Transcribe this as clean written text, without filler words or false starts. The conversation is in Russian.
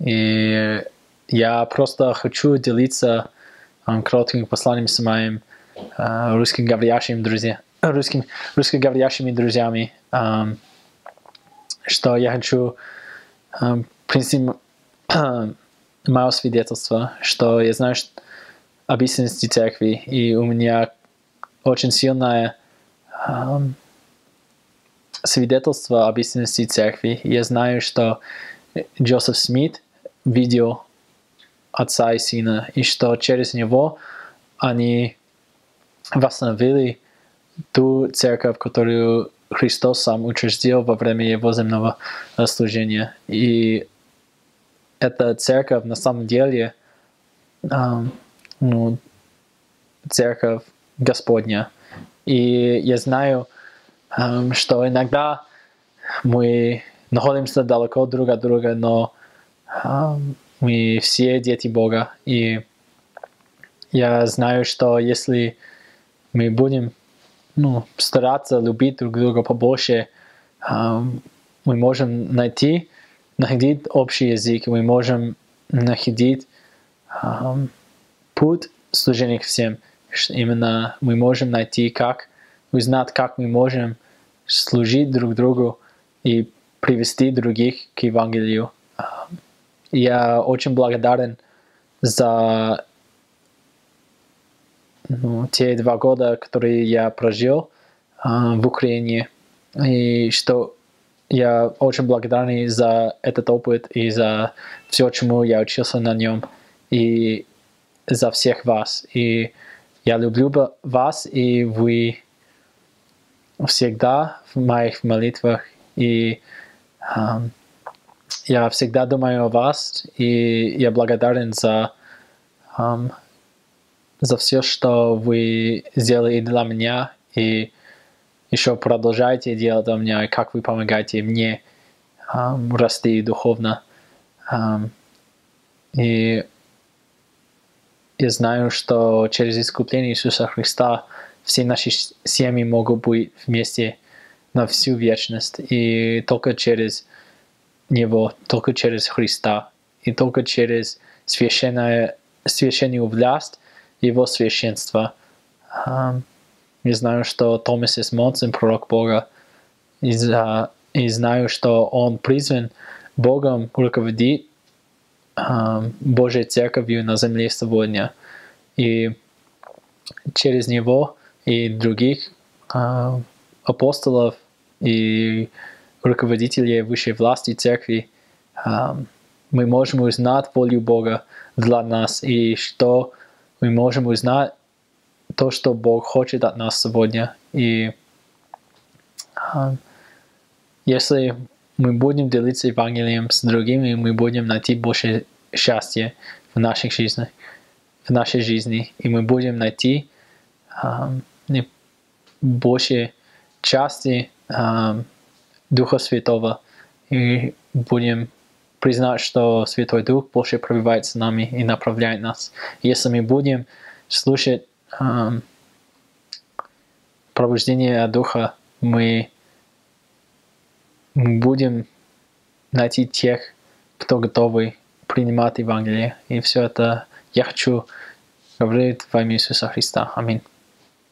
И я просто хочу делиться коротким посланием с моим русскоговорящими друзьями, что я хочу принести мое свидетельство, что я знаю об истинности церкви, и у меня очень сильное свидетельство об истинности церкви. Я знаю, что Джозеф Смит видел Отца и Сына, и что через него они восстановили ту церковь, которую Христос сам учредил во время его земного служения. И эта церковь на самом деле церковь Господня. И я знаю, что иногда мы находимся далеко друг от друга, но мы все дети Бога. И я знаю, что если мы будем стараться любить друг друга побольше, мы можем находить общий язык, мы можем находить путь служения к всем. Именно мы можем узнать, как мы можем служить друг другу и привести других к Евангелию. Я очень благодарен за те 2 года, которые я прожил в Украине, и что я очень благодарен за этот опыт и за все, чему я учился на нем, и за всех вас. И я люблю вас, и вы всегда в моих молитвах, и я всегда думаю о вас, и я благодарен за все, что вы сделали для меня, и еще продолжаете делать для меня, и как вы помогаете мне расти духовно. И я знаю, что через искупление Иисуса Христа все наши семьи могут быть вместе на всю вечность. И только через Него, только через Христа, и только через священную власть Его священства. Я знаю, что Томас Эсмонсен, пророк Бога, и знаю, что он призван Богом руководить Божьей Церковью на земле сегодня. И через него и других апостолов и руководителей высшей власти Церкви мы можем узнать волю Бога для нас, и что мы можем узнать то, что Бог хочет от нас сегодня. И если мы будем делиться Евангелием с другими, мы будем найти больше счастья в нашей жизни, и мы будем найти больше части Духа Святого, и будем признать, что Святой Дух больше пребывает с нами и направляет нас. Если мы будем слушать пробуждение Духа, мы будем найти тех, кто готовы принимать Евангелие. И все это я хочу говорить во имя Иисуса Христа. Аминь.